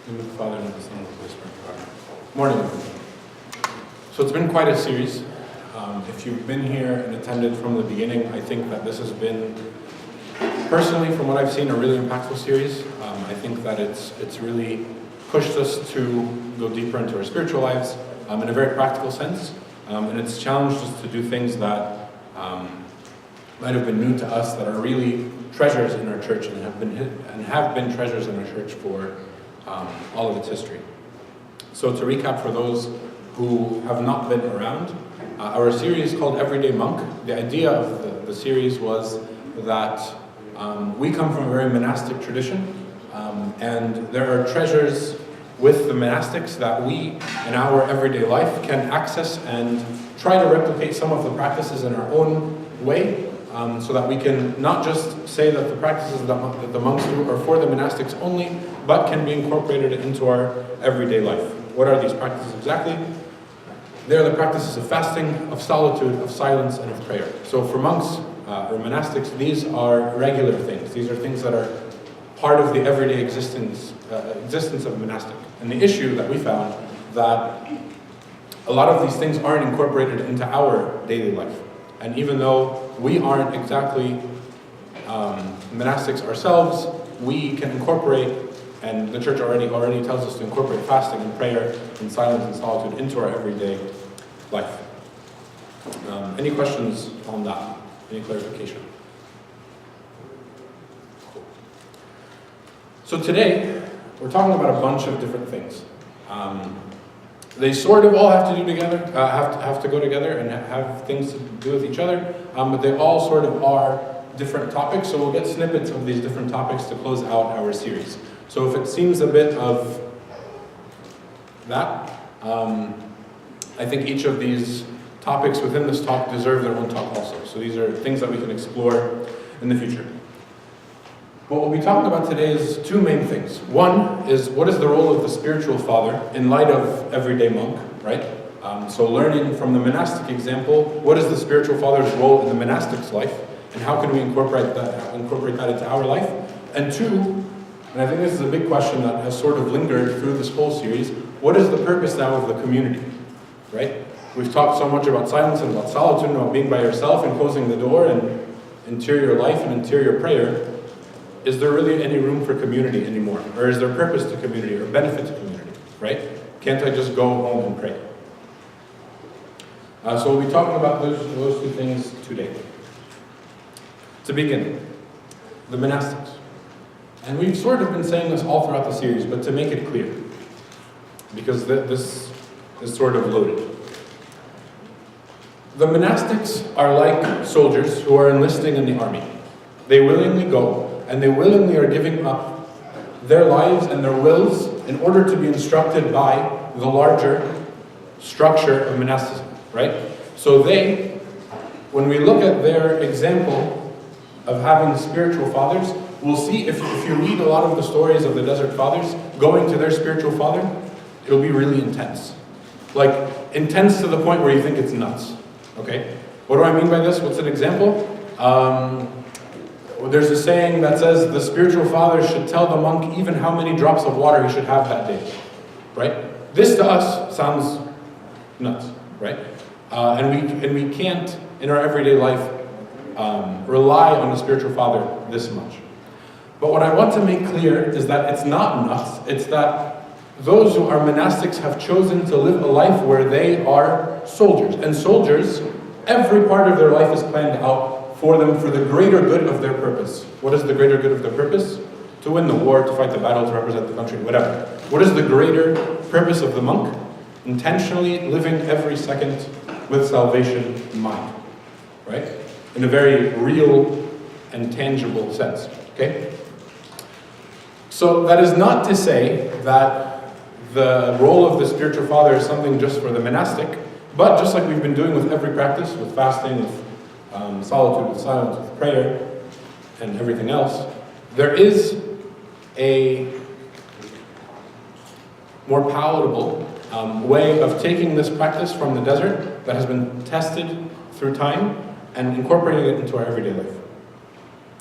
In the Father, and the Son, and the Holy Spirit. Amen. Morning, everyone. So it's been quite a series. If you've been here and attended from the beginning, I think that this has been, personally, from what I've seen, a really impactful series. I think that it's really pushed us to go deeper into our spiritual lives in a very practical sense, and it's challenged us to do things that might have been new to us, that are really treasures in our church and have been treasures in our church for all of its history. So to recap for those who have not been around, our series called Everyday Monk. The idea of the series was that we come from a very monastic tradition, and there are treasures with the monastics that we, in our everyday life, can access and try to replicate some of the practices in our own way, so that we can not just say that the practices that the monks do are for the monastics only, but can be incorporated into our everyday life. What are these practices exactly? They're the practices of fasting, of solitude, of silence, and of prayer. So for monks or monastics, these are regular things. These are things that are part of the everyday existence of a monastic. And the issue that we found, that a lot of these things aren't incorporated into our daily life. And even though we aren't exactly monastics ourselves, we can incorporate, and the church already tells us to incorporate fasting and prayer and silence and solitude into our everyday life. Any questions on that? Any clarification? Cool. So today, we're talking about a bunch of different things. They sort of all have to do together, have to go together and have things to do with each other, but they all sort of are different topics, so we'll get snippets of these different topics to close out our series. So if it seems a bit of that, I think each of these topics within this talk deserve their own talk also. So these are things that we can explore in the future. What we'll be talking about today is two main things. One is, what is the role of the spiritual father in light of everyday monk, right? So learning from the monastic example, what is the spiritual father's role in the monastic's life, and how can we incorporate that into our life? And two, and I think this is a big question that has sort of lingered through this whole series, what is the purpose now of the community, right? We've talked so much about silence and about solitude and about being by yourself and closing the door and interior life and interior prayer. Is there really any room for community anymore? Or is there purpose to community or benefit to community, right? Can't I just go home and pray? So we'll be talking about those two things today. To begin, the monastics. And we've sort of been saying this all throughout the series, but to make it clear, because this is sort of loaded. The monastics are like soldiers who are enlisting in the army. They willingly go, and they willingly are giving up their lives and their wills in order to be instructed by the larger structure of monasticism, right? So when we look at their example of having spiritual fathers, we'll see if you read a lot of the stories of the desert fathers going to their spiritual father, it'll be really intense. Like, intense to the point where you think it's nuts, okay? What do I mean by this? What's an example? There's a saying that says the spiritual father should tell the monk even how many drops of water he should have that day, right? This to us sounds nuts, right? And we can't, in our everyday life, rely on the spiritual father this much. But what I want to make clear is that it's not nuts. It's that those who are monastics have chosen to live a life where they are soldiers. And soldiers, every part of their life is planned out for them for the greater good of their purpose. What is the greater good of their purpose? To win the war, to fight the battle, to represent the country, whatever. What is the greater purpose of the monk? Intentionally living every second with salvation in mind, right? In a very real and tangible sense, okay? So that is not to say that the role of the spiritual father is something just for the monastic, but just like we've been doing with every practice, with fasting, with solitude, with silence, with prayer, and everything else, there is a more palatable way of taking this practice from the desert that has been tested through time and incorporating it into our everyday life.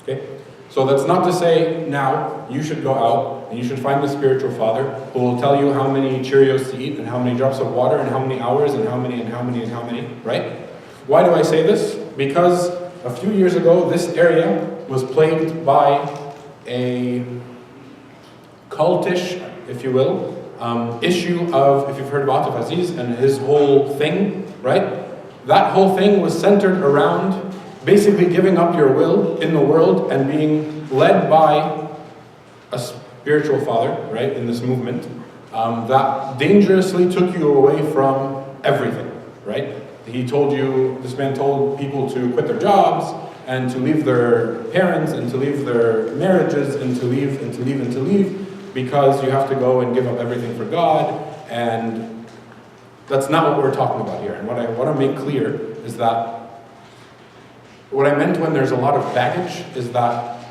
Okay? So that's not to say now you should go out and you should find a spiritual father who will tell you how many Cheerios to eat and how many drops of water and how many hours and how many and how many and how many, right? Why do I say this? Because a few years ago, this area was plagued by a cultish, if you will, issue of, if you've heard of Atif Aziz and his whole thing, right? That whole thing was centered around basically giving up your will in the world and being led by a spiritual father, right, in this movement, that dangerously took you away from everything, right? This man told people to quit their jobs and to leave their parents and to leave their marriages and to leave and to leave and to leave because you have to go and give up everything for God, and that's not what we're talking about here. And what I want to make clear is that what I meant when there's a lot of baggage is that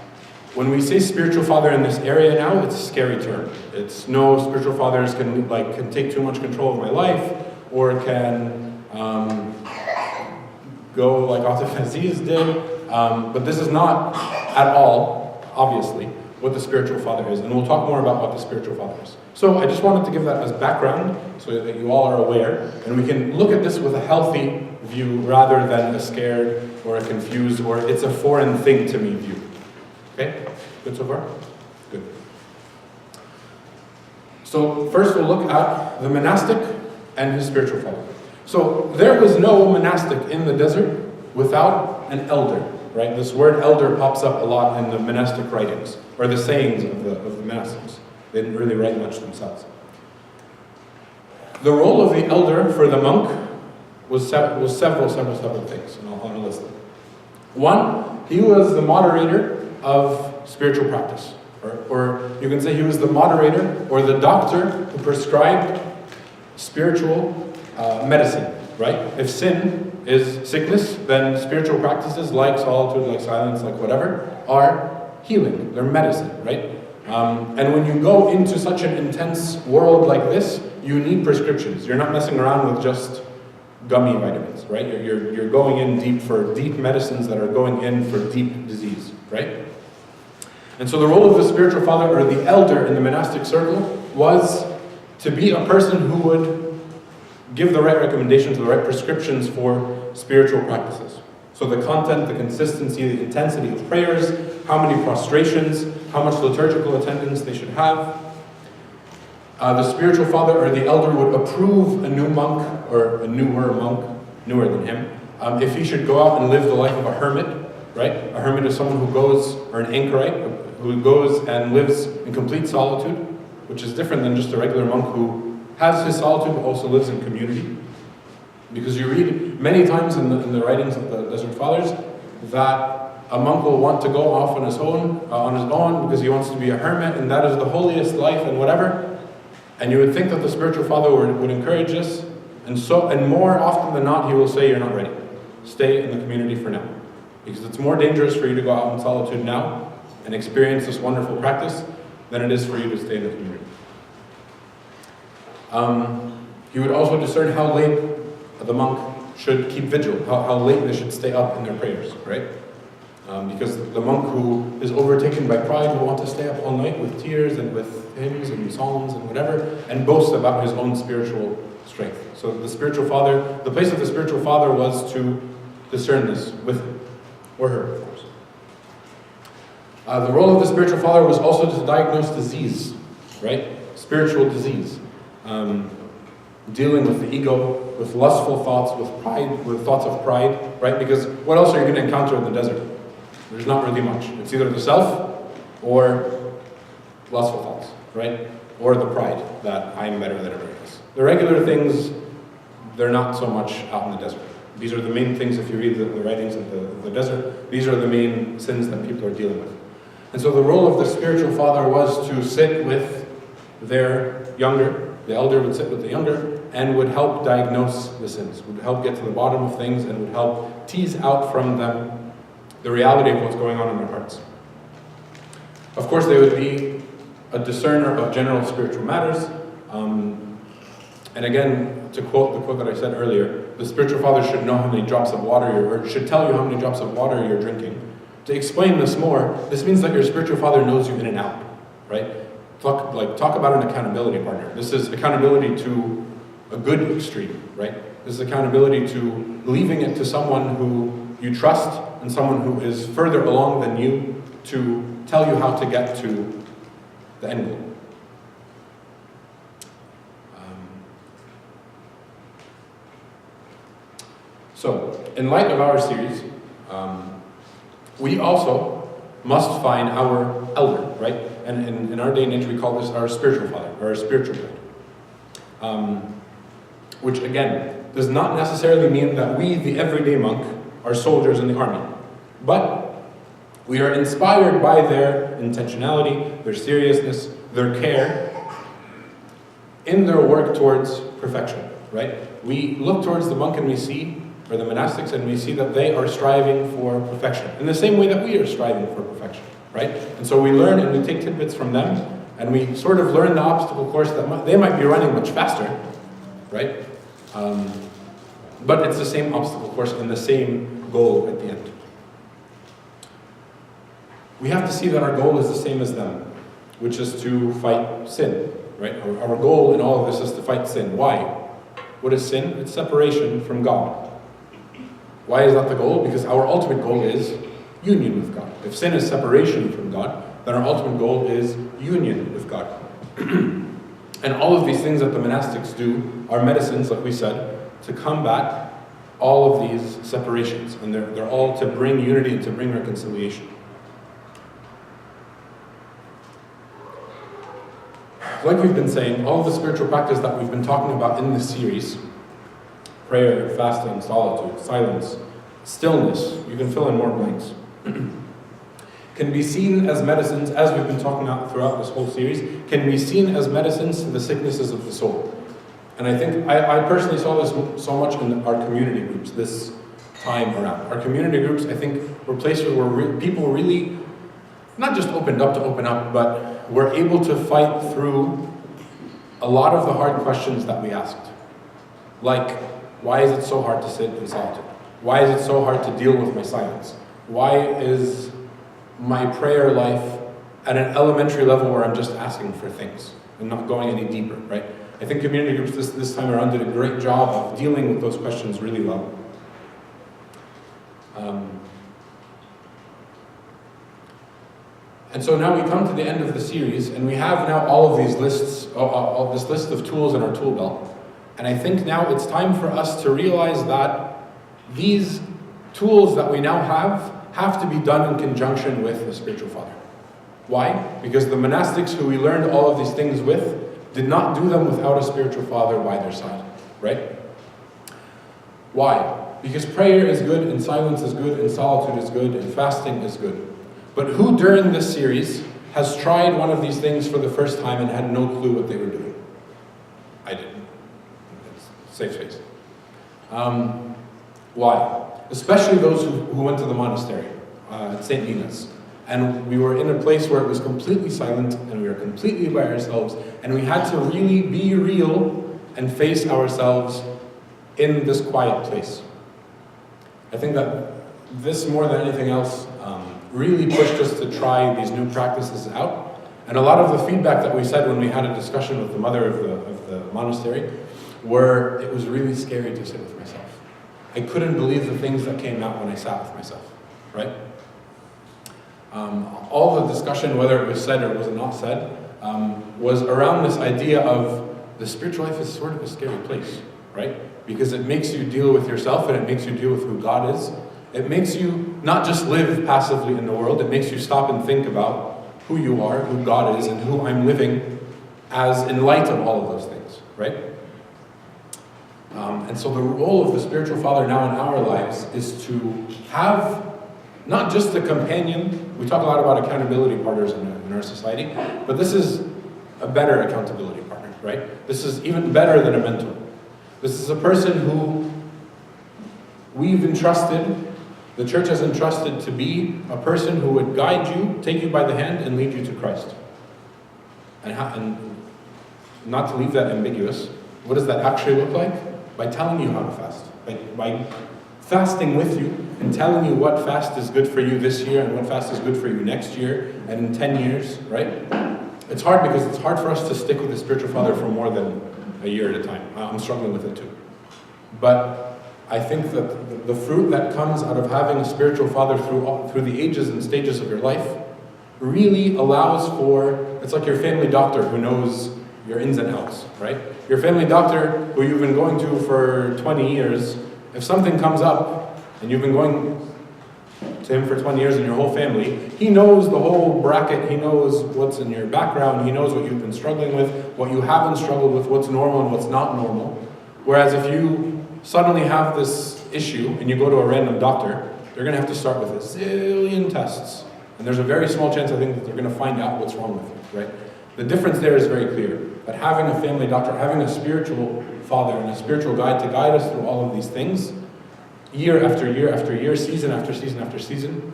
when we say spiritual father in this area now, it's a scary term. It's no, spiritual fathers can take too much control of my life, or can go like Atif Aziz did. But this is not at all, obviously, what the spiritual father is. And we'll talk more about what the spiritual father is. So I just wanted to give that as background so that you all are aware, and we can look at this with a healthy view rather than a scared or a confused or it's a foreign thing to me view. Okay? Good so far? Good. So first we'll look at the monastic and his spiritual father. So there was no monastic in the desert without an elder, right? This word elder pops up a lot in the monastic writings, or the sayings of the monastics. They didn't really write much themselves. The role of the elder for the monk was several things, and I'll list them. One, he was the moderator of spiritual practice, or you can say he was the moderator or the doctor who prescribed spiritual medicine, right? If sin is sickness, then spiritual practices like solitude, like silence, like whatever, are healing. They're medicine, right? And when you go into such an intense world like this, you need prescriptions. You're not messing around with just gummy vitamins, right? You're going in deep for deep medicines that are going in for deep disease, right? And so the role of the spiritual father or the elder in the monastic circle was to be a person who would give the right recommendations, the right prescriptions for spiritual practices. So the content, the consistency, the intensity of prayers, how many prostrations, how much liturgical attendance they should have. The spiritual father or the elder would approve a new monk or a newer monk, newer than him, if he should go out and live the life of a hermit, right? A hermit is someone who goes, or an anchorite, who goes and lives in complete solitude, which is different than just a regular monk who has his solitude but also lives in community. Because you read many times in the writings of the Desert Fathers that a monk will want to go off on his own because he wants to be a hermit, and that is the holiest life and whatever. And you would think that the spiritual father would encourage this, and more often than not, he will say, "You're not ready. Stay in the community for now, because it's more dangerous for you to go out in solitude now and experience this wonderful practice than it is for you to stay in the community." He would also discern how late the monk should keep vigil, how late they should stay up in their prayers, right? Because the monk who is overtaken by pride will want to stay up all night with tears and with hymns and psalms and whatever, and boast about his own spiritual strength. So the spiritual father, the place of the spiritual father was to discern this with him, or her, of course. The role of the spiritual father was also to diagnose disease, right? Spiritual disease. Dealing with the ego, with lustful thoughts, with pride, with thoughts of pride, right? Because what else are you going to encounter in the desert? There's not really much. It's either the self or lustful thoughts, right? Or the pride that I'm better than everybody else. The regular things, they're not so much out in the desert. These are the main things, if you read the writings of the desert, these are the main sins that people are dealing with. And so the role of the spiritual father was to sit with their younger, the elder would sit with the younger, and would help diagnose the sins, would help get to the bottom of things, and would help tease out from them the reality of what's going on in their hearts. Of course, they would be a discerner of general spiritual matters. And again, to quote the quote that I said earlier, the spiritual father should know how many drops of water or should tell you how many drops of water you're drinking. To explain this more, this means that your spiritual father knows you in and out, right? Talk about an accountability partner. This is accountability to a good extreme, right? This is accountability to leaving it to someone who you trust and someone who is further along than you to tell you how to get to the end goal. So, in light of our series, we also must find our elder, right? And in our day and age, we call this our spiritual father, or our spiritual guide. Which, again, does not necessarily mean that we, the everyday monk, are soldiers in the army. But we are inspired by their intentionality, their seriousness, their care in their work towards perfection, right? We look towards the monk and we see, or the monastics, and we see that they are striving for perfection in the same way that we are striving for perfection, right? And so we learn and we take tidbits from them, and we sort of learn the obstacle course that they might be running much faster, right? But it's the same obstacle course and the same goal at the end. We have to see that our goal is the same as them, which is to fight sin, right? Our goal in all of this is to fight sin. Why? What is sin? It's separation from God. Why is that the goal? Because our ultimate goal is union with God. If sin is separation from God, then our ultimate goal is union with God. And all of these things that the monastics do are medicines, like we said, to combat all of these separations. And they're all to bring unity and to bring reconciliation. Like we've been saying, all of the spiritual practice that we've been talking about in this series, prayer, fasting, solitude, silence, stillness, you can fill in more blanks, can be seen as medicines, as we've been talking about throughout this whole series, can be seen as medicines to the sicknesses of the soul. And I think, I personally saw this so much in our community groups this time around. Our community groups, I think, were places where people really, not just open up, but were able to fight through a lot of the hard questions that we asked. Like, why is it so hard to sit in solitude? Why is it so hard to deal with my silence? Why is my prayer life at an elementary level where I'm just asking for things and not going any deeper, right? I think community groups this time around did a great job of dealing with those questions really well. And so now we come to the end of the series, and we have now all of these lists, all this list of tools in our tool belt. And I think now it's time for us to realize that these tools that we now have to be done in conjunction with the spiritual father. Why? Because the monastics who we learned all of these things with did not do them without a spiritual father by their side, right? Why? Because prayer is good, and silence is good, and solitude is good, and fasting is good. But who during this series has tried one of these things for the first time and had no clue what they were doing? I didn't. Safe space. Why? Especially those who went to the monastery at St. Nina's. And we were in a place where it was completely silent, and we were completely by ourselves, and we had to really be real and face ourselves in this quiet place. I think that this, more than anything else, really pushed us to try these new practices out. And a lot of the feedback that we said when we had a discussion with the mother of the monastery were, it was really scary to sit with myself. I couldn't believe the things that came out when I sat with myself, right? All the discussion, whether it was said or was not said, was around this idea of the spiritual life is sort of a scary place, right? Because it makes you deal with yourself, and it makes you deal with who God is. It makes you not just live passively in the world, it makes you stop and think about who you are, who God is, and who I'm living as in light of all of those things, right? And so the role of the spiritual father now in our lives is to have not just a companion. We talk a lot about accountability partners in our society, but this is a better accountability partner, right? This is even better than a mentor. This is a person who we've entrusted, the church has entrusted to be a person who would guide you, take you by the hand, and lead you to Christ. And not to leave that ambiguous, what does that actually look like? By telling you how to fast, by fasting with you and telling you what fast is good for you this year and what fast is good for you next year and in 10 years, right? It's hard because it's hard for us to stick with the spiritual father for more than a year at a time. I'm struggling with it too. But I think that the fruit that comes out of having a spiritual father through the ages and stages of your life really allows for, it's like your family doctor who knows your ins and outs, right? Your family doctor who you've been going to for 20 years, if something comes up and you've been going to him for 20 years and your whole family, he knows the whole bracket, he knows what's in your background, he knows what you've been struggling with, what you haven't struggled with, what's normal and what's not normal. Whereas if you suddenly have this issue and you go to a random doctor, they're going to have to start with a zillion tests. And there's a very small chance, I think, that they're going to find out what's wrong with you, right? The difference there is very clear. But having a family doctor, having a spiritual father and a spiritual guide to guide us through all of these things, year after year after year, season after season after season,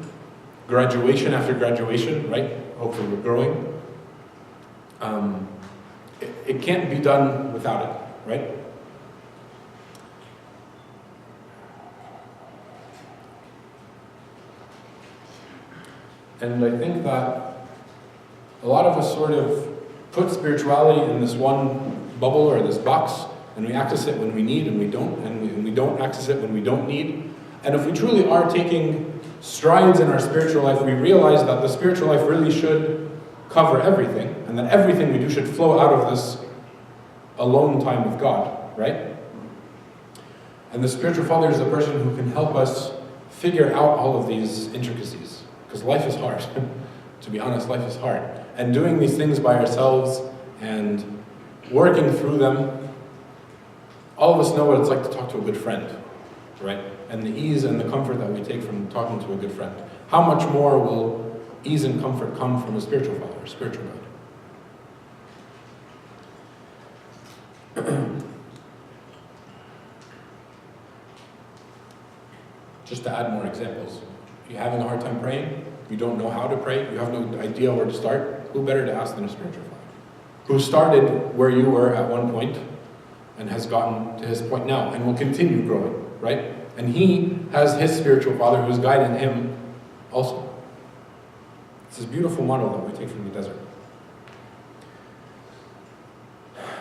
graduation after graduation, right? Hopefully we're growing. It can't be done without it, right? And I think that a lot of us sort of put spirituality in this one bubble or this box, and we access it when we need and we don't, and we don't access it when we don't need. And if we truly are taking strides in our spiritual life, we realize that the spiritual life really should cover everything, and that everything we do should flow out of this alone time with God, right? And the spiritual father is the person who can help us figure out all of these intricacies. Because life is hard. To be honest, life is hard. And doing these things by ourselves and working through them, all of us know what it's like to talk to a good friend, right? And the ease and the comfort that we take from talking to a good friend. How much more will ease and comfort come from a spiritual father, a spiritual guide? Just to add more examples. You're having a hard time praying, you don't know how to pray, you have no idea where to start, who better to ask than a spiritual father? Who started where you were at one point and has gotten to his point now and will continue growing, right? And he has his spiritual father who's guiding him also. It's this beautiful model that we take from the desert.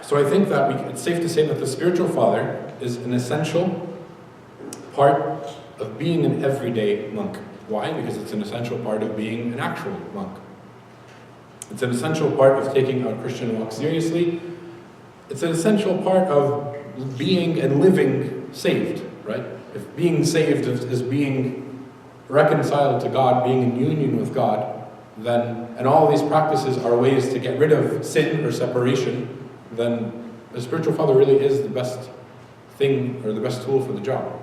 So I think that it's safe to say that the spiritual father is an essential part of being an everyday monk. Why? Because it's an essential part of being an actual monk. It's an essential part of taking our Christian walk seriously. It's an essential part of being and living saved, right? If being saved is being reconciled to God, being in union with God, then, and all these practices are ways to get rid of sin or separation, then the spiritual father really is the best thing or the best tool for the job.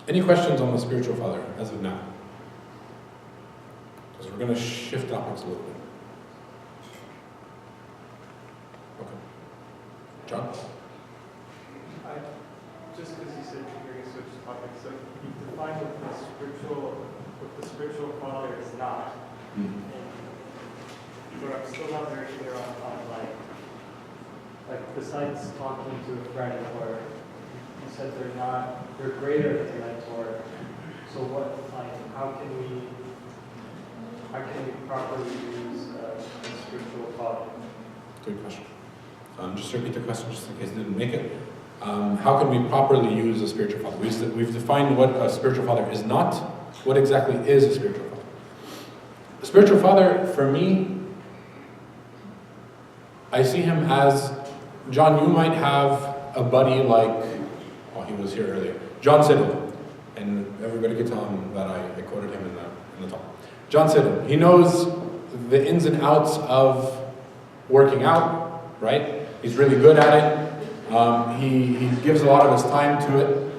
Any questions on the spiritual father as of now? Because we're going to shift topics a little bit. Okay. John? Just because you said you're going to switch topics, so you define what the spiritual father is not. Mm-hmm. But I'm still not very clear on like besides talking to a friend, or you said they're greater than a mentor. So what, how can we properly use a spiritual father? Good question. Just repeat the question just in case I didn't make it. How can we properly use a spiritual father? We've defined what a spiritual father is not. What exactly is a spiritual father? A spiritual father, for me, I see him as, John, you might have a buddy like, he was here earlier, John Siddle. And everybody could tell him that I quoted him in the talk. John Siddle. He knows the ins and outs of working out, right? He's really good at it. He gives a lot of his time to it.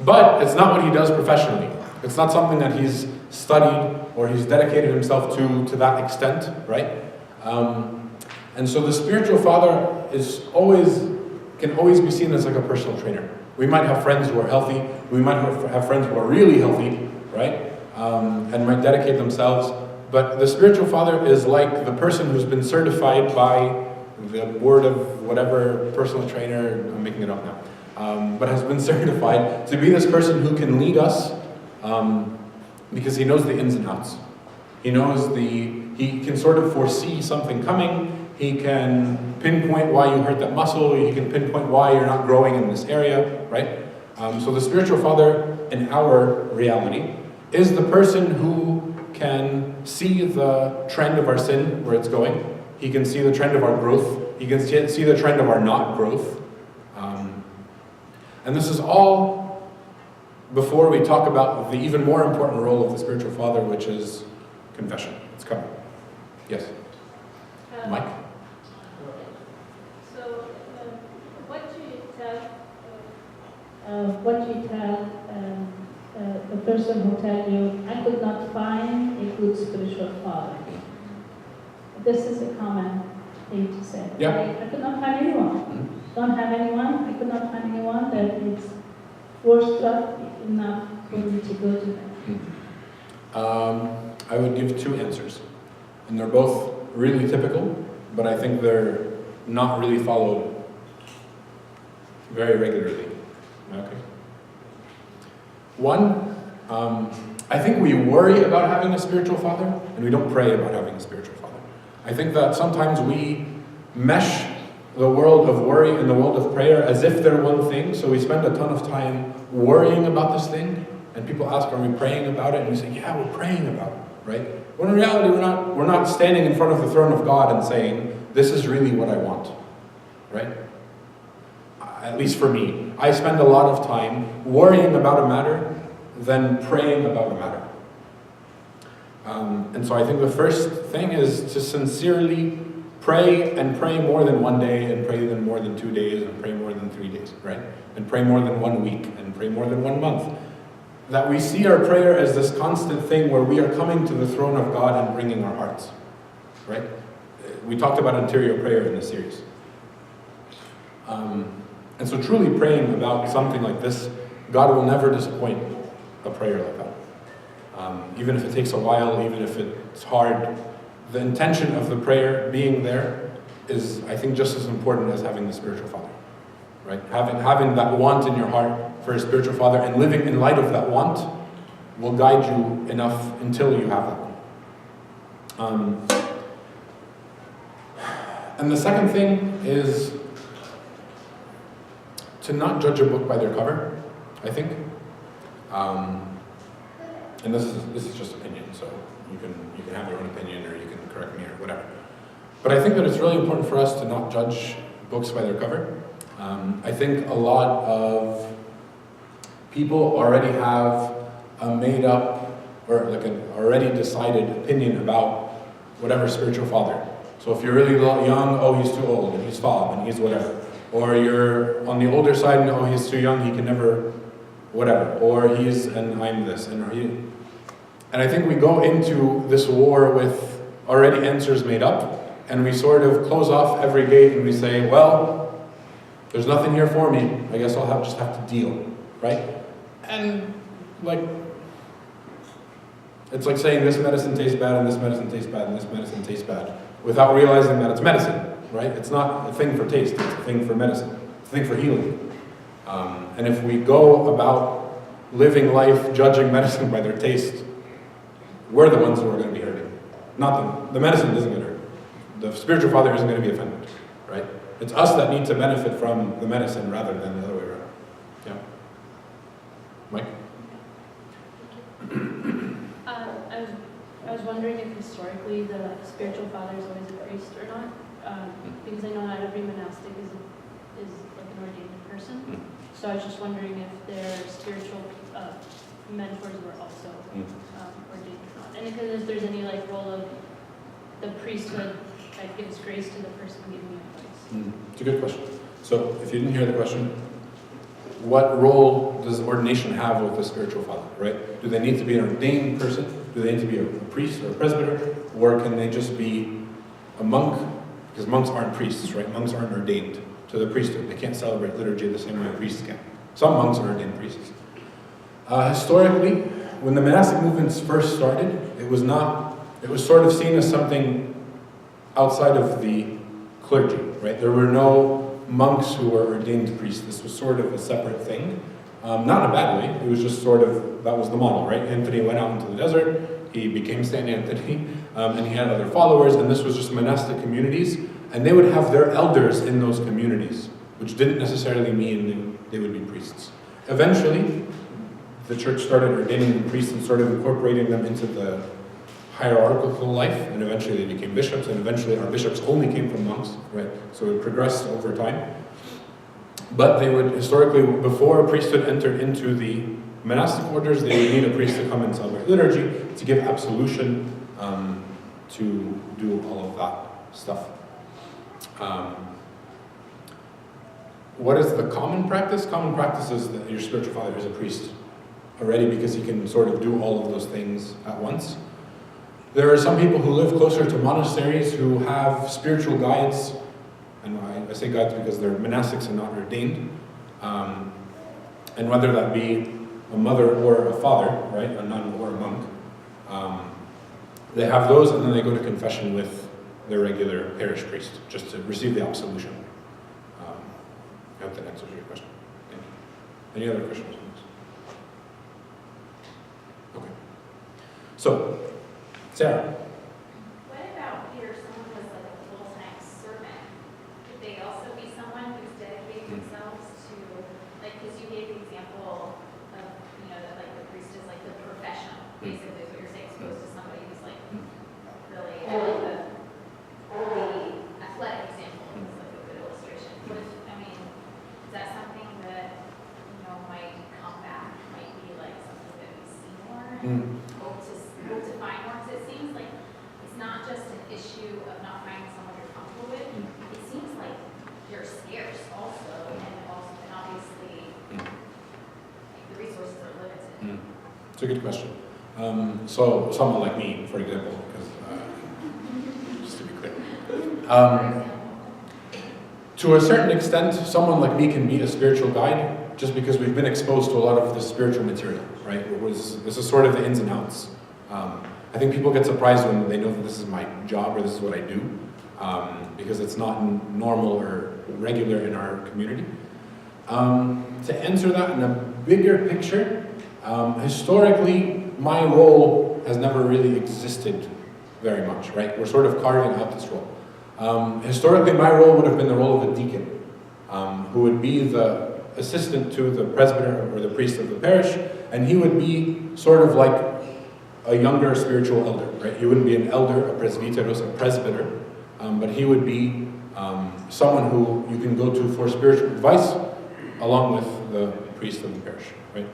But it's not what he does professionally. It's not something that he's studied or he's dedicated himself to that extent, right? And so the spiritual father can always be seen as like a personal trainer. We might have friends who are healthy. We might have friends who are really healthy, right? And might dedicate themselves. But the spiritual father is like the person who's been certified by the board of whatever personal trainer, I'm making it up now, but has been certified to be this person who can lead us because he knows the ins and outs. He knows he can sort of foresee something coming. He can pinpoint why you hurt that muscle. He can pinpoint why you're not growing in this area, right? So the spiritual father in our reality is the person who can see the trend of our sin, where it's going. He can see the trend of our growth. He can see the trend of our not growth. And this is all before we talk about the even more important role of the spiritual father, which is confession. It's coming. Yes? Mike? So, what do you tell the person who tell you, I could not find a good spiritual father? This is a common thing to say. Yeah. I could not find anyone. Don't have anyone. I could not find anyone that is worth enough for me to go to them. I would give two answers. And they're both really typical, but I think they're not really followed very regularly. Okay. One, I think we worry about having a spiritual father, and we don't pray about having a spiritual father. I think that sometimes we mesh the world of worry and the world of prayer as if they're one thing, so we spend a ton of time worrying about this thing, and people ask, are we praying about it? And we say, yeah, we're praying about it, right? When in reality, we're not standing in front of the throne of God and saying, this is really what I want, right? At least for me. I spend a lot of time worrying about a matter than praying about a matter. And so I think the first thing is to sincerely pray, and pray more than one day, and pray more than 2 days, and pray more than 3 days, right? And pray more than 1 week, and pray more than 1 month. That we see our prayer as this constant thing where we are coming to the throne of God and bringing our hearts, right? We talked about interior prayer in this series. And so truly praying about something like this, God will never disappoint a prayer like that. Even if it takes a while, even if it's hard, the intention of the prayer being there is, I think, just as important as having the spiritual father, right? Having that want in your heart for a spiritual father and living in light of that want will guide you enough until you have that one. And the second thing is to not judge a book by their cover, I think. And this is just opinion, so you can have your own opinion, or you can correct me, or whatever. But I think that it's really important for us to not judge books by their cover. I think a lot of people already have a made up, or like an already decided opinion about whatever spiritual father. So if you're really young, oh, he's too old, and he's fob, and he's whatever. Or you're on the older side, and oh, he's too young, he can never, whatever. Or he's, and I'm this, and he. And I think we go into this war with already answers made up, and we sort of close off every gate, and we say, well, there's nothing here for me, I guess I'll just have to deal, right? And like, it's like saying this medicine tastes bad, and this medicine tastes bad, and this medicine tastes bad, without realizing that it's medicine, right? It's not a thing for taste, it's a thing for medicine, it's a thing for healing. And if we go about living life judging medicine by their taste, we're the ones who are going to be hurting. Not the medicine doesn't get hurt. The spiritual father isn't going to be offended, right? It's us that need to benefit from the medicine rather than the other way around. Yeah. Mike? I was wondering if historically the spiritual father is always a priest or not, because I know not every monastic is like an ordained person. So I was just wondering if their spiritual mentors were also ordained or not, and if there's any like role of the priesthood that gives grace to the person giving advice. It's a good question. So if you didn't hear the question, what role does ordination have with the spiritual father, right? Do they need to be an ordained person? Do they need to be a priest or a presbyter? Or can they just be a monk? Because monks aren't priests, right? Monks aren't ordained to the priesthood. They can't celebrate liturgy the same way priests can. Some monks are ordained priests. Historically, when the monastic movements first started, it was sort of seen as something outside of the clergy. right? There were no monks who were ordained priests. This was sort of a separate thing. Not in a bad way. It was just sort of, that was the model, right? Anthony went out into the desert, he became Saint Anthony, and he had other followers, and this was just monastic communities, and they would have their elders in those communities, which didn't necessarily mean they would be priests. Eventually, the church started ordaining the priests and started incorporating them into the hierarchical life, and eventually they became bishops, and eventually our bishops only came from monks, right? So it progressed over time. But they would, historically, before a priesthood entered into the monastic orders, they would need a priest to come and celebrate liturgy, to give absolution, to do all of that stuff. What is the common practice? Common practice is that your spiritual father is a priest already, because he can sort of do all of those things at once. There are some people who live closer to monasteries who have spiritual guides, and I say guides because they're monastics and not ordained, and whether that be a mother or a father, right, a nun or a monk, they have those, and then they go to confession with their regular parish priest, just to receive the absolution. I hope that answers your question. Thank you. Any other questions? Okay. So, Sarah. What about here, someone was like a full-time servant? Could they also be someone who's dedicated themselves to, like, because you gave the example of, that like the priest is like the professional, basically is what you're saying, as opposed to somebody who's like really, I like the athletic example is like a good illustration. What if, is that something that, might come back, might be like something that we see more? Hope to find more, because it seems like it's not just an issue of not finding someone you're comfortable with. It seems like you're scarce also, and obviously like, the resources are limited. It's a good question. So someone like me, for example, because just to be clear, to a certain extent, someone like me can be a spiritual guide, just because we've been exposed to a lot of the spiritual material, right? This is sort of the ins and outs. I think people get surprised when they know that this is my job or this is what I do, because it's not normal or regular in our community. To answer that in a bigger picture, historically, my role has never really existed very much, right? We're sort of carving out this role. Historically, my role would have been the role of a deacon, who would be the assistant to the presbyter or the priest of the parish, and he would be sort of like a younger spiritual elder, right? He wouldn't be an elder, a presbyteros, a presbyter, but he would be someone who you can go to for spiritual advice, along with the priest of the parish, right?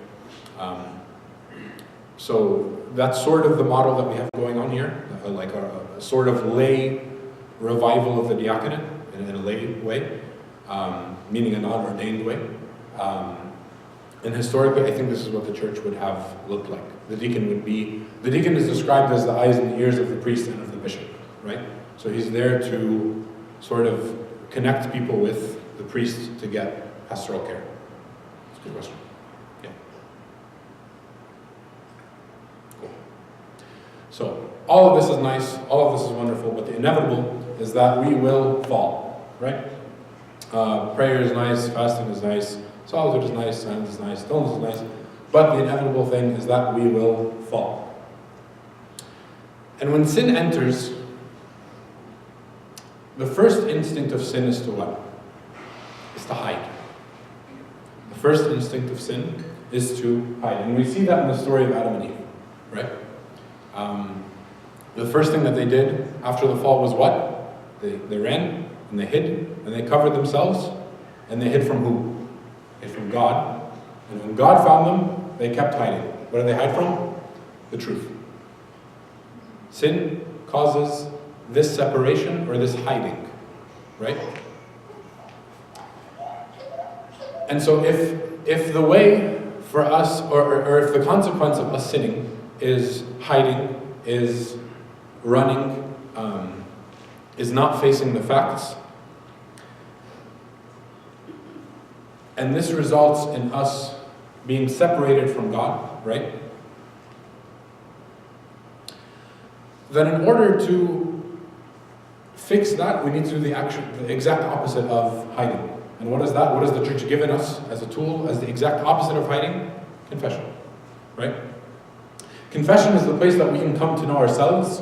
So that's sort of the model that we have going on here, like a sort of lay revival of the diaconate in a lay way, meaning a non-ordained way. And historically, I think this is what the church would have looked like. The deacon is described as the eyes and the ears of the priest and of the bishop, right? So he's there to sort of connect people with the priest to get pastoral care. That's a good question. Yeah. Cool. So all of this is nice, all of this is wonderful, but the inevitable is that we will fall, right? Prayer is nice, fasting is nice, solitude is nice, silence is nice, stillness is nice, but the inevitable thing is that we will fall. And when sin enters, the first instinct of sin is to what? Is to hide. The first instinct of sin is to hide. And we see that in the story of Adam and Eve, right? The first thing that they did after the fall was what? They ran, and they hid, and they covered themselves, and they hid from who? They hid from God. And when God found them, they kept hiding. What did they hide from? The truth. Sin causes this separation or this hiding, right? And so if the way for us, or if the consequence of us sinning is hiding, is running, is not facing the facts, and this results in us being separated from God, right? Then in order to fix that, we need to do the exact opposite of hiding. And what is that? What has the church given us as a tool, as the exact opposite of hiding? Confession, right? Confession is the place that we can come to know ourselves.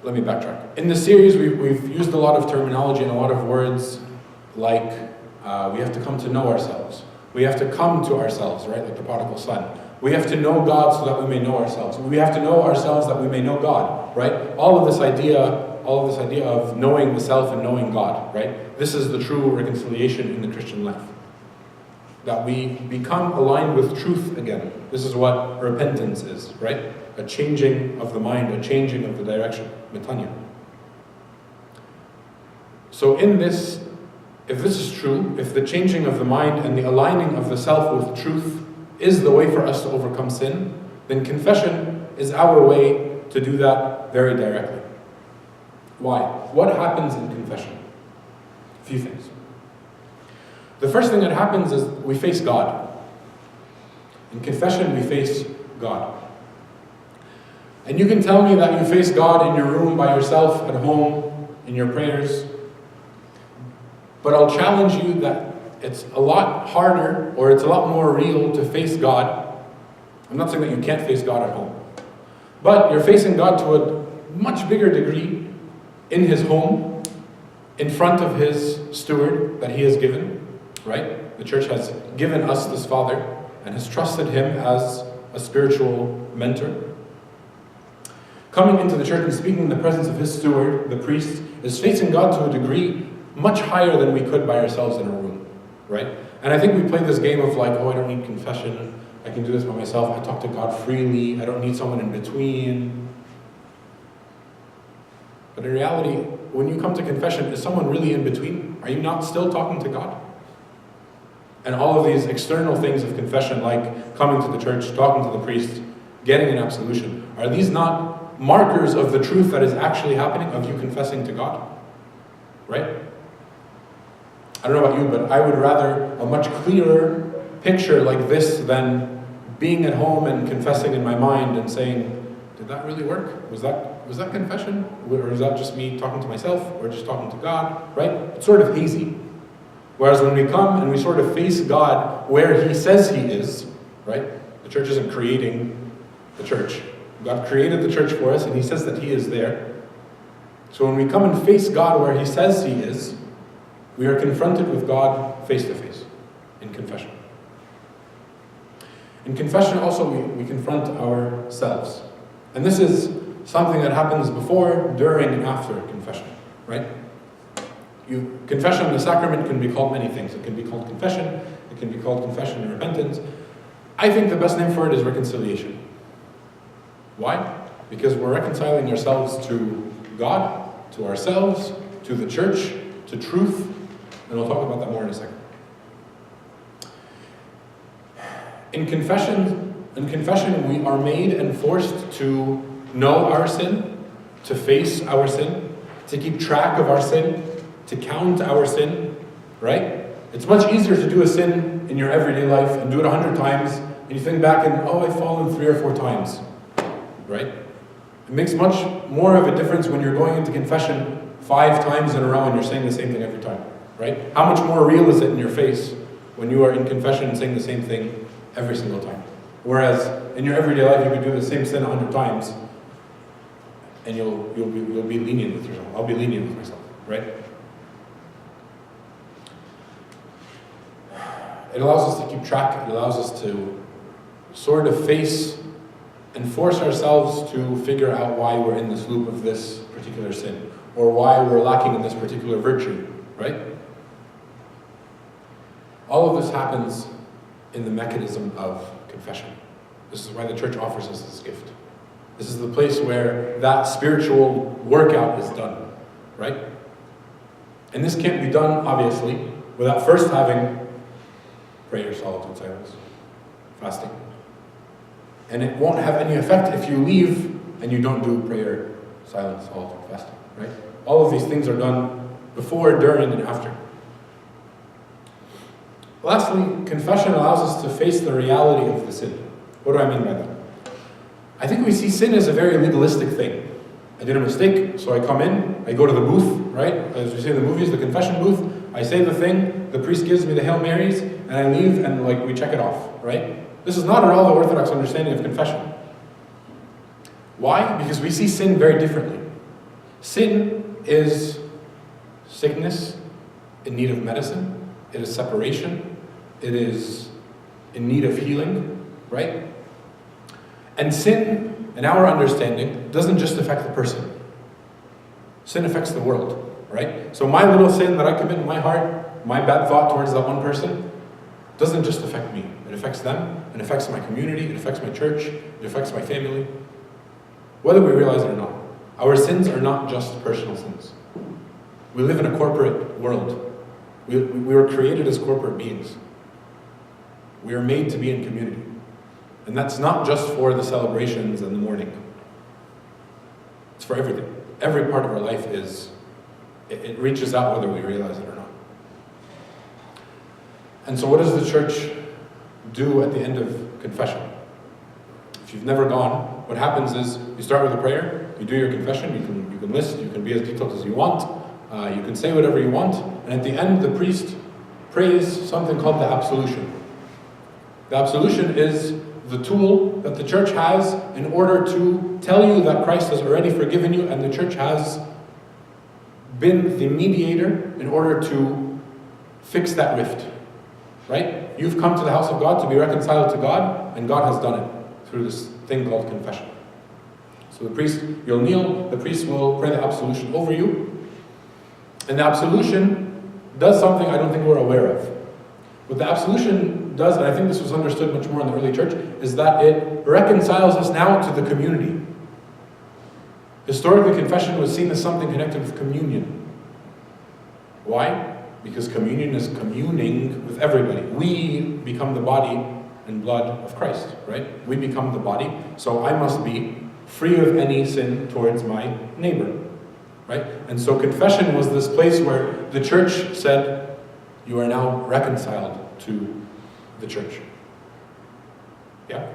Let me backtrack. In this series, we've used a lot of terminology and a lot of words like we have to come to know ourselves. We have to come to ourselves, right? Like the prodigal son. We have to know God so that we may know ourselves. We have to know ourselves that we may know God, right? All of this idea of knowing the self and knowing God, right? This is the true reconciliation in the Christian life. That we become aligned with truth again. This is what repentance is, right? A changing of the mind, a changing of the direction. Metanya. So in this, if this is true, if the changing of the mind and the aligning of the self with truth is the way for us to overcome sin, then confession is our way to do that very directly. Why? What happens in confession? A few things. The first thing that happens is we face God. In confession, we face God. And you can tell me that you face God in your room by yourself, at home, in your prayers. But I'll challenge you that it's a lot harder, or it's a lot more real to face God. I'm not saying that you can't face God at home. But you're facing God to a much bigger degree in His home, in front of His steward that He has given, right? The church has given us this Father and has trusted Him as a spiritual mentor. Coming into the church and speaking in the presence of His steward, the priest, is facing God to a degree much higher than we could by ourselves in a room, right? And I think we play this game of like, oh, I don't need confession. I can do this by myself. I talk to God freely. I don't need someone in between. But in reality, when you come to confession, is someone really in between? Are you not still talking to God? And all of these external things of confession, like coming to the church, talking to the priest, getting an absolution, are these not markers of the truth that is actually happening, of you confessing to God? Right? I don't know about you, but I would rather a much clearer picture like this than being at home and confessing in my mind and saying, did that really work? Was that confession? Or was that just me talking to myself or just talking to God? Right? It's sort of hazy. Whereas when we come and we sort of face God where He says He is, right? The church isn't creating the church. God created the church for us and He says that He is there. So when we come and face God where He says He is, we are confronted with God face to face in confession. In confession also we confront ourselves. And this is something that happens before, during, and after confession, right? Confession, the sacrament, can be called many things. It can be called confession, it can be called confession and repentance. I think the best name for it is reconciliation. Why? Because we're reconciling ourselves to God, to ourselves, to the church, to truth, and we'll talk about that more in a second. In confession, we are made and forced to know our sin, to face our sin, to keep track of our sin, to count our sin, right? It's much easier to do a sin in your everyday life and do it 100 times, and you think back and, oh, I've fallen 3 or 4 times, right? It makes much more of a difference when you're going into confession 5 times in a row and you're saying the same thing every time, right? How much more real is it in your face when you are in confession and saying the same thing every single time? Whereas in your everyday life, you could do the same sin 100 times, and you'll be lenient with yourself. I'll be lenient with myself, right? It allows us to keep track. It allows us to sort of face and force ourselves to figure out why we're in this loop of this particular sin, or why we're lacking in this particular virtue, right? All of this happens in the mechanism of confession. This is why the church offers us this gift. This is the place where that spiritual workout is done, right? And this can't be done, obviously, without first having prayer, solitude, silence, fasting. And it won't have any effect if you leave and you don't do prayer, silence, solitude, fasting, right? All of these things are done before, during, and after. Lastly, confession allows us to face the reality of the sin. What do I mean by that? I think we see sin as a very legalistic thing. I did a mistake, so I come in, I go to the booth, right? As we say in the movies, the confession booth. I say the thing, the priest gives me the Hail Marys, and I leave, and like we check it off, right? This is not at all the Orthodox understanding of confession. Why? Because we see sin very differently. Sin is sickness in need of medicine. It is separation. It is in need of healing, right? And sin, in our understanding, doesn't just affect the person. Sin affects the world, right? So my little sin that I commit in my heart, my bad thought towards that one person, doesn't just affect me. It affects them, it affects my community, it affects my church, it affects my family. Whether we realize it or not. Our sins are not just personal sins. We live in a corporate world. We were created as corporate beings. We are made to be in community. And that's not just for the celebrations and the mourning. It's for everything. Every part of our life it reaches out whether we realize it or not. And so what does the church do at the end of confession? If you've never gone, what happens is you start with a prayer, you do your confession, you can list, you can be as detailed as you want, you can say whatever you want, and at the end the priest prays something called the absolution. The absolution is the tool that the church has in order to tell you that Christ has already forgiven you, and the church has been the mediator in order to fix that rift. Right? You've come to the house of God to be reconciled to God, and God has done it through this thing called confession. So the priest, you'll kneel, the priest will pray the absolution over you, and the absolution does something I don't think we're aware of. What the absolution does, and I think this was understood much more in the early church, is that it reconciles us now to the community. Historically, confession was seen as something connected with communion. Why? Because communion is communing with everybody. We become the body and blood of Christ, right? We become the body, so I must be free of any sin towards my neighbor, right? And so confession was this place where the church said, you are now reconciled to the church. Yeah?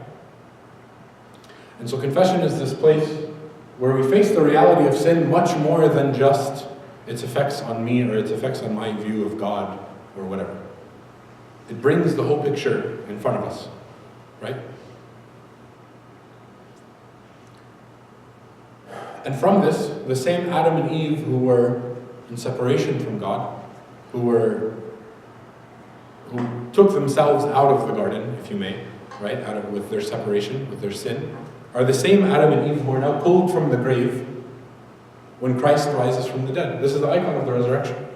And so confession is this place where we face the reality of sin much more than just its effects on me or its effects on my view of God or whatever. It brings the whole picture in front of us, right? And from this, the same Adam and Eve who were in separation from God, who took themselves out of the garden, if you may, right, with their separation, with their sin, are the same Adam and Eve who are now pulled from the grave when Christ rises from the dead. This is the icon of the resurrection.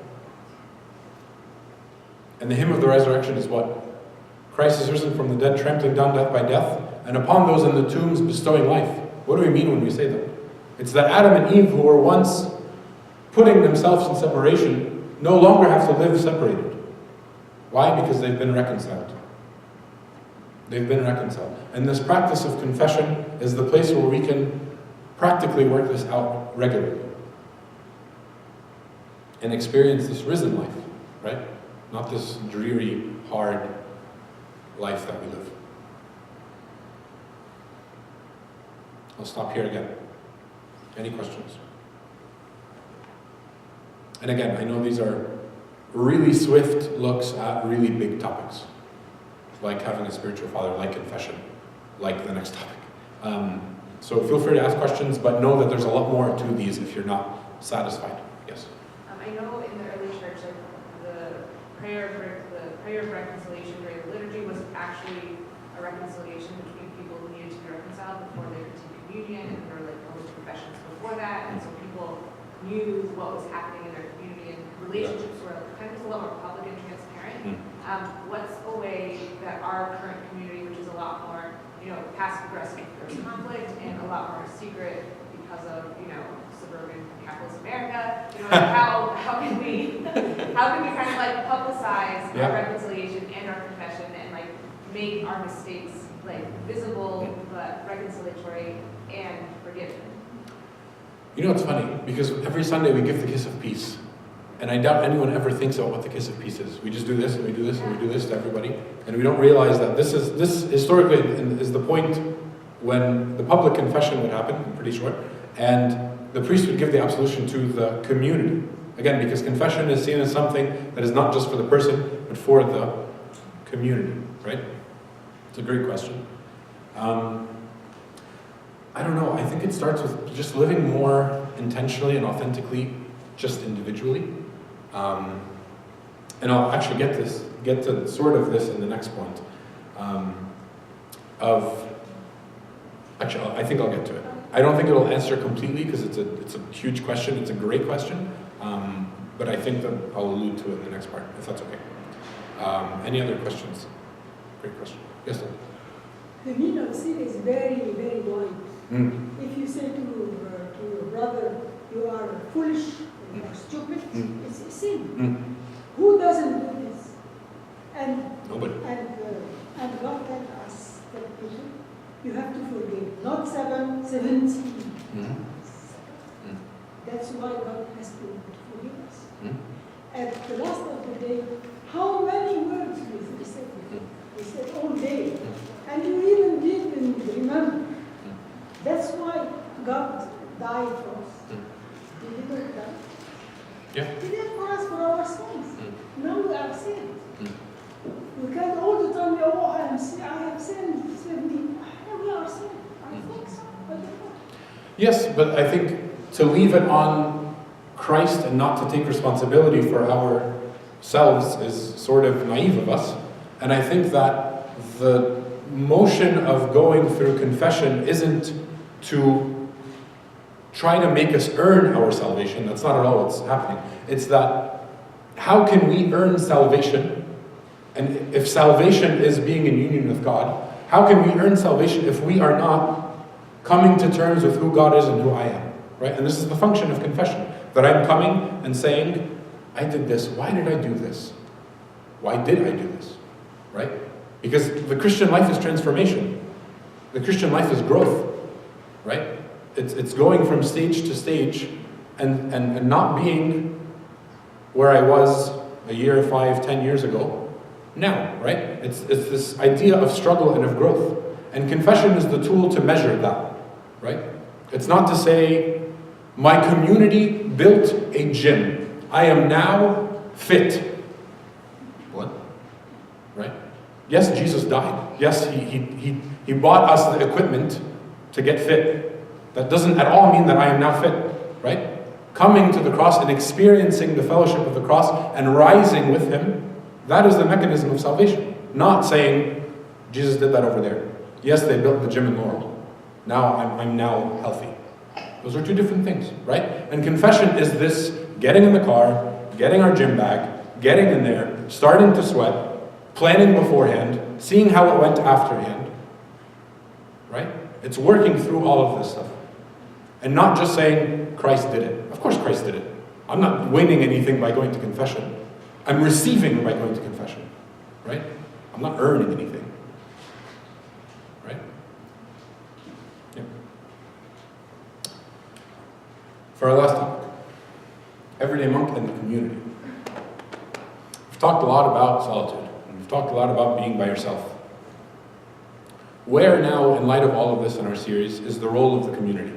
And the hymn of the resurrection is what? Christ is risen from the dead, trampling down death by death, and upon those in the tombs bestowing life. What do we mean when we say that? It's that Adam and Eve, who were once putting themselves in separation, no longer have to live separated. Why? Because they've been reconciled. They've been reconciled. And this practice of confession is the place where we can practically work this out regularly and experience this risen life, right? Not this dreary, hard life that we live. I'll stop here again. Any questions? And again, I know these are really swift looks at really big topics, like having a spiritual father, like confession, like the next topic. So feel free to ask questions, but know that there's a lot more to these if you're not satisfied. Yes? I know in the early church, like, the prayer of reconciliation during the liturgy was actually a reconciliation between people who needed to be reconciled before they received communion, and there were like public confessions before that, and so people knew what was happening in their community, and relationships were kind of a lot more public and transparent. What's a way that our current community, which is a lot more, passive aggressive, there's conflict, and a lot more secret because of, suburban capitalist America, how can we kind of like publicize our reconciliation and our confession and like make our mistakes like visible but reconciliatory and forgiven? It's funny, because every Sunday we give the kiss of peace. And I doubt anyone ever thinks about what the kiss of peace is. We just do this, and we do this, and we do this to everybody. And we don't realize that this historically is the point when the public confession would happen, I'm pretty sure, and the priest would give the absolution to the community. Again, because confession is seen as something that is not just for the person, but for the community, right? It's a great question. I don't know, I think it starts with just living more intentionally and authentically, just individually. And I'll actually get to sort of this in the next point. I think I'll get to it. I don't think it'll answer completely because it's a huge question. It's a great question, but I think that I'll allude to it in the next part, if that's okay. Any other questions? Great question. Yes, sir. The meaning of sin is very, very wide. If you say to your brother, you are foolish, you are stupid, it's a sin. Who doesn't do this? And nobody. And God tells us that you have to forgive, not 17. That's why God has to forgive us. At the last of the day, how many words we said? We said all day. And you even didn't remember. That's why God died for us. He didn't die. Yeah. He did for us for our sins. Now we are saved. We can't all the time, I have sinned, save me. We are saved. I think so. But yes, but I think to leave it on Christ and not to take responsibility for ourselves is sort of naive of us. And I think that the motion of going through confession isn't to try to make us earn our salvation. That's not at all what's happening. It's that how can we earn salvation? And if salvation is being in union with God, how can we earn salvation if we are not coming to terms with who God is and who I am? Right? And this is the function of confession. That I'm coming and saying, I did this. Why did I do this? Why did I do this? Right? Because the Christian life is transformation. The Christian life is growth. Right? It's going from stage to stage and not being where I was a year, 5, 10 years ago now, right? It's this idea of struggle and of growth. And confession is the tool to measure that, right? It's not to say, my community built a gym. I am now fit. What? Right? Yes, Jesus died. Yes, he bought us the equipment to get fit. That doesn't at all mean that I am now fit, right? Coming to the cross and experiencing the fellowship of the cross and rising with him, that is the mechanism of salvation. Not saying, Jesus did that over there. Yes, they built the gym in Laurel. Now I'm now healthy. Those are two different things, right? And confession is this getting in the car, getting our gym bag, getting in there, starting to sweat, planning beforehand, seeing how it went afterhand, right? It's working through all of this stuff. And not just saying, Christ did it. Of course Christ did it. I'm not winning anything by going to confession. I'm receiving by going to confession, right? I'm not earning anything, right? Yeah. For our last topic, everyday monk and the community. We've talked a lot about solitude, and we've talked a lot about being by yourself. Where now, in light of all of this in our series, is the role of the community?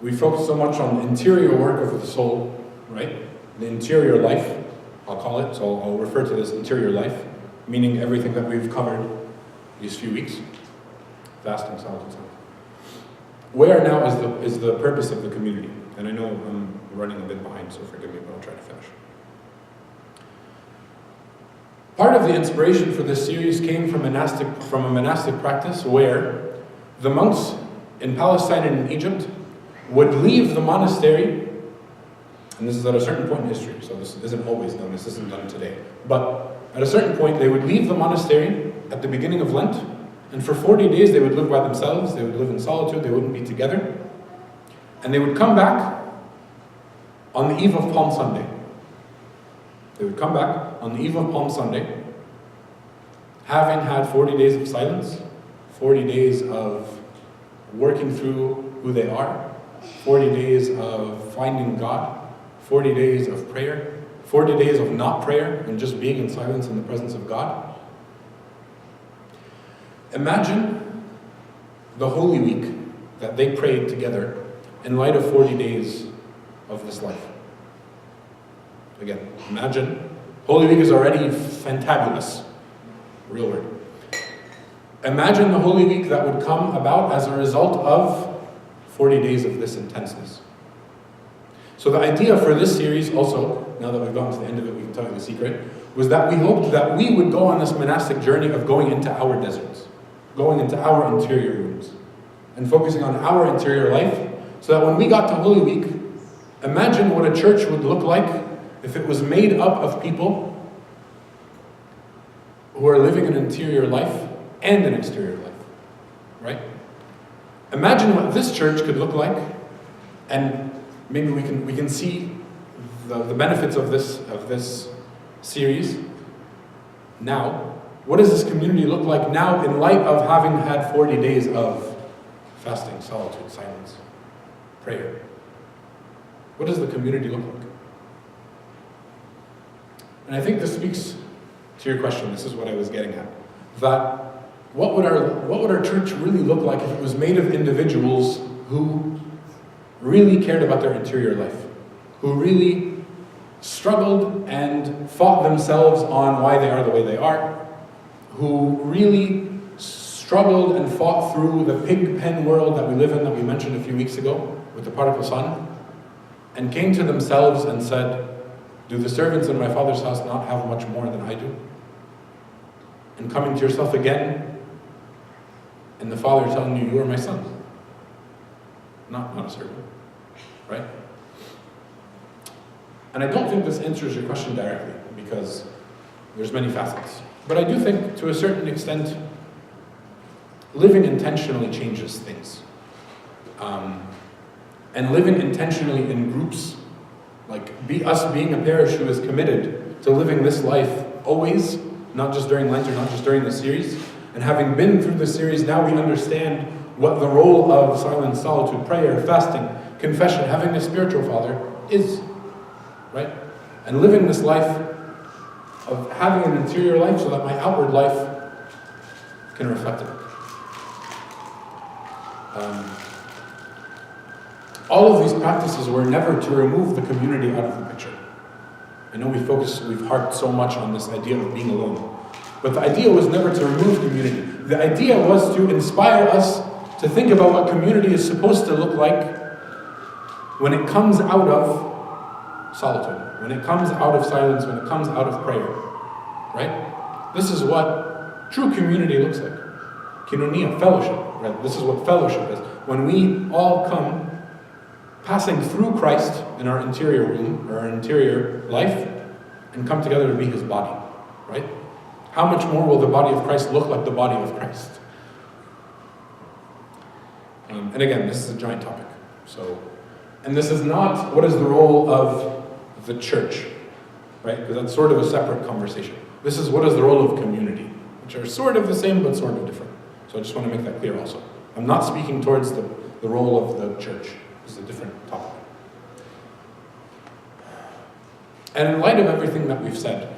We focus so much on the interior work of the soul, right? The interior life, I'll call it, so I'll refer to this interior life, meaning everything that we've covered these few weeks. Fasting, solitude. Where now is the purpose of the community? And I know I'm running a bit behind, so forgive me, but I'll try to finish. Part of the inspiration for this series came from a monastic practice where the monks in Palestine and in Egypt would leave the monastery, and this is at a certain point in history, so this isn't always done, this isn't done today, but at a certain point they would leave the monastery at the beginning of Lent, and for 40 days they would live by themselves, they would live in solitude, they wouldn't be together, and they would come back on the eve of Palm Sunday. They would come back on the eve of Palm Sunday, having had 40 days of silence, 40 days of working through who they are, 40 days of finding God, 40 days of prayer, 40 days of not prayer and just being in silence in the presence of God. Imagine the Holy Week that they prayed together in light of 40 days of this life. Again, imagine, Holy Week is already fantabulous. Real word. Imagine the Holy Week that would come about as a result of 40 days of this intenseness. So the idea for this series also, now that we've gone to the end of it, we can tell you the secret, was that we hoped that we would go on this monastic journey of going into our deserts, going into our interior rooms, and focusing on our interior life, so that when we got to Holy Week, imagine what a church would look like if it was made up of people who are living an interior life and an exterior life, right? Imagine what this church could look like, and maybe we can see the benefits of this series now. What does this community look like now in light of having had 40 days of fasting, solitude, silence, prayer? What does the community look like? And I think this speaks to your question. This is what I was getting at. That what would our church really look like if it was made of individuals who really cared about their interior life, who really struggled and fought themselves on why they are the way they are, who really struggled and fought through the pig pen world that we live in, that we mentioned a few weeks ago with the prodigal son, and came to themselves and said, do the servants in my Father's house not have much more than I do? And coming to yourself again, and the Father telling you, you are my son. Not a servant, right? And I don't think this answers your question directly, because there's many facets. But I do think, to a certain extent, living intentionally changes things. And living intentionally in groups, like us being a parish who is committed to living this life always, not just during Lent or not just during the series, and having been through the series, now we understand what the role of silence, solitude, prayer, fasting, confession, having a spiritual father is, right? And living this life of having an interior life so that my outward life can reflect it. All of these practices were never to remove the community out of the picture. I know we've harped so much on this idea of being alone. But the idea was never to remove community. The idea was to inspire us to think about what community is supposed to look like when it comes out of solitude, when it comes out of silence, when it comes out of prayer. Right? This is what true community looks like. Koinonia, fellowship. Right? This is what fellowship is. When we all come passing through Christ in our interior room, or our interior life, and come together to be his body. Right? How much more will the body of Christ look like the body of Christ? And again, this is a giant topic. And this is not what is the role of the church, right? Because that's sort of a separate conversation. This is what is the role of community, which are sort of the same but sort of different. So I just want to make that clear also. I'm not speaking towards the role of the church. This is a different topic. And in light of everything that we've said,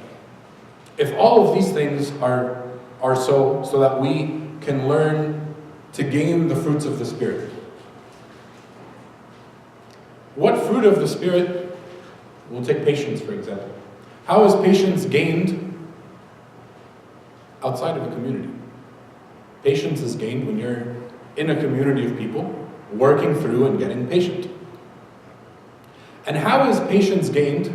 if all of these things are so that we can learn to gain the fruits of the Spirit, what fruit of the Spirit? We'll take patience, for example. How is patience gained outside of a community? Patience is gained when you're in a community of people working through and getting patient. And how is patience gained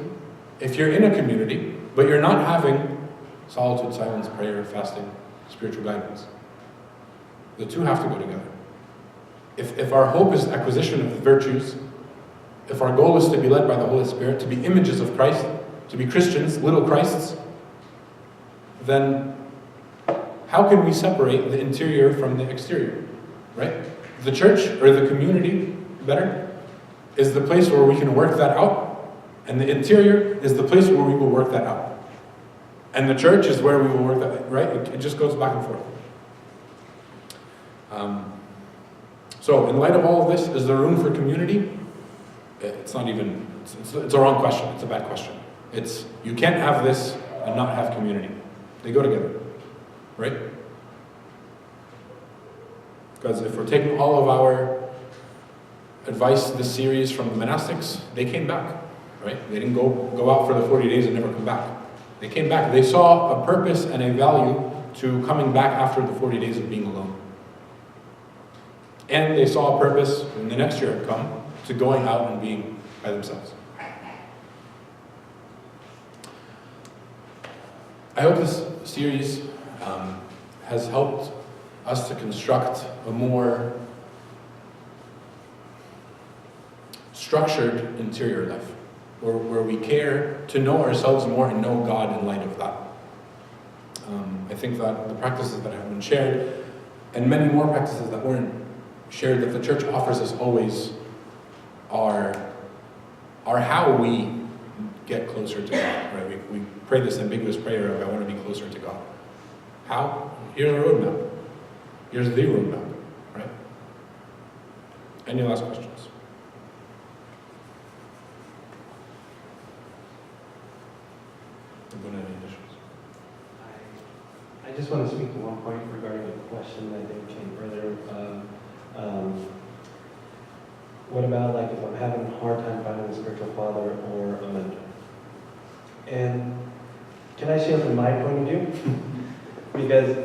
if you're in a community, but you're not having solitude, silence, prayer, fasting, spiritual guidance? The two have to go together. If our hope is acquisition of the virtues, if our goal is to be led by the Holy Spirit, to be images of Christ, to be Christians, little Christs, then how can we separate the interior from the exterior, right? The church, or the community, better, is the place where we can work that out, and the interior is the place where we will work that out. And the church is where we will work that, right? It just goes back and forth. So in light of all of this, is there room for community? It's not even, it's a wrong question. It's a bad question. It's, you can't have this and not have community. They go together, right? Because if we're taking all of our advice this series from the monastics, they came back, right? They didn't go out for the 40 days and never come back. They came back. They saw a purpose and a value to coming back after the 40 days of being alone. And they saw a purpose when the next year had come to going out and being by themselves. I hope this series has helped us to construct a more structured interior life, where we care to know ourselves more and know God in light of that. I think that the practices that have been shared, and many more practices that weren't shared that the church offers us always, are how we get closer to God. Right? We pray this ambiguous prayer of, I want to be closer to God. How? Here's a roadmap. Here's the roadmap. Right? Any last questions? Any additions? I just want to speak to one point regarding a question that I think came earlier. What about like if I'm having a hard time finding a spiritual father or a mentor? And can I share from my point of view? Because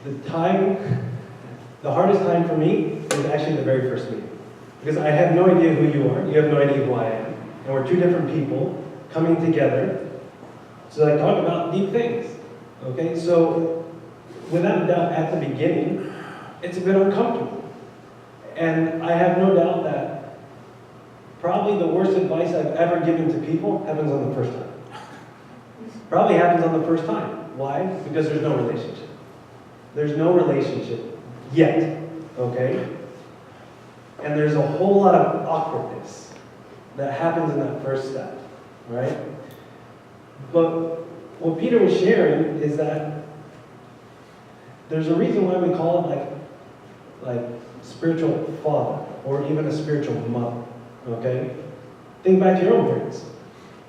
the hardest time for me was actually the very first meeting. Because I have no idea who you are, you have no idea who I am, and we're two different people coming together so I talk about deep things. Okay, so without a doubt, at the beginning, it's a bit uncomfortable. And I have no doubt that probably the worst advice I've ever given to people happens on the first time. Probably happens on the first time. Why? Because there's no relationship. There's no relationship yet, okay? And there's a whole lot of awkwardness that happens in that first step, right? But what Peter was sharing is that there's a reason why we call it like spiritual father or even a spiritual mother, okay? Think back to your own parents.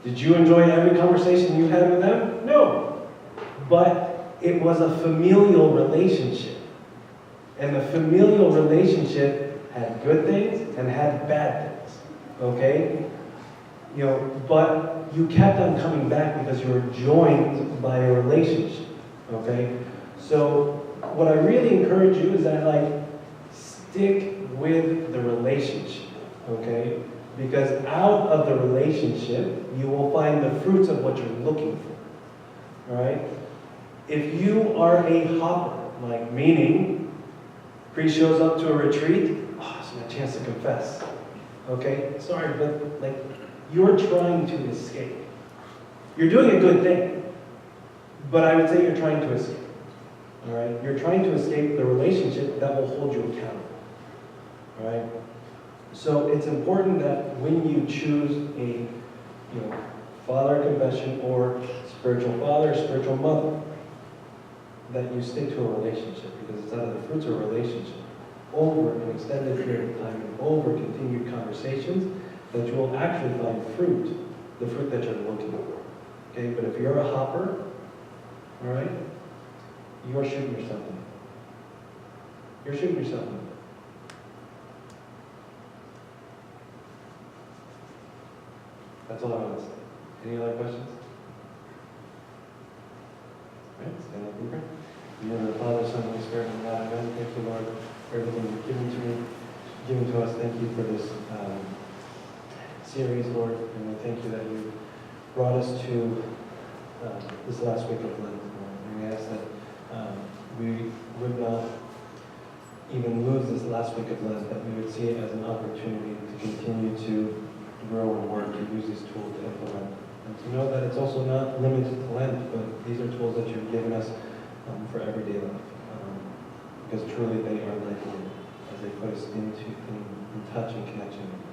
Did you enjoy every conversation you had with them? No. But it was a familial relationship. And the familial relationship had good things and had bad things, okay? You know, but you kept on coming back because you were joined by a relationship, okay? So what I really encourage you is that, like, stick with the relationship, okay? Because out of the relationship, you will find the fruits of what you're looking for, all right? If you are a hopper, like meaning, priest shows up to a retreat, oh, it's my chance to confess, okay? Sorry, but like, you're trying to escape. You're doing a good thing, but I would say you're trying to escape, all right? You're trying to escape the relationship that will hold you accountable, all right? So it's important that when you choose a, father confession or spiritual father, spiritual mother, that you stick to a relationship, because it's out of the fruits of a relationship over an extended period of time and over continued conversations that you will actually find fruit, the fruit that you're looking for. Okay, but if you're a hopper, all right, you are shooting yourself in the foot. You're shooting yourself in the foot. That's all I want to say. Any other questions? All right, stand up and pray. In the name of the Father, Son, and Holy Spirit, and God, amen. Thank you, Lord, for everything you've given to us. Thank you for this series, Lord, and we thank you that you brought us to this last week of Lent, Lord. And we ask that we would not even lose this last week of Lent, that we would see it as an opportunity to continue to grow and work, to use these tools to implement. And to know that it's also not limited to Lent, but these are tools that you've given us for everyday life. Because truly they are life-giving as they put us in touch and connection with you.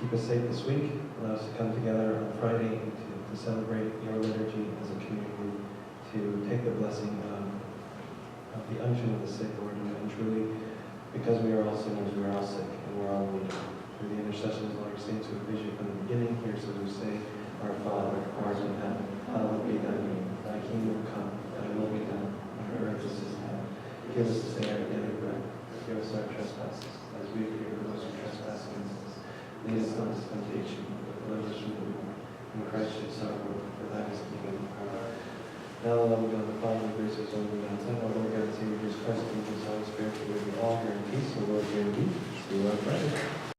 Keep us safe this week. Allow us to come together on Friday and to celebrate your liturgy as a community, to take the blessing of the unction of the sick, Lord. And truly, because we are all sinners, we are all sick, and we're all weak. Through the intercessions of all your saints who have vision from the beginning, here's as we say, Our Father, who art in heaven, hallowed be thy name. Thy kingdom come, thy will be done, on earth as it is in heaven. Give us this day our daily bread. Forgive us our trespasses, as we forgive those who trespass against us. Lead us not into temptation, but deliver us from evil. In Christ you suffer, for that is the kingdom, the power. Now the love of God, the Father, and the grace of His only begotten, our Lord God and Savior Jesus Christ, and His Holy Spirit, be with you all here in peace, and Lord, here in peace. See you on Friday.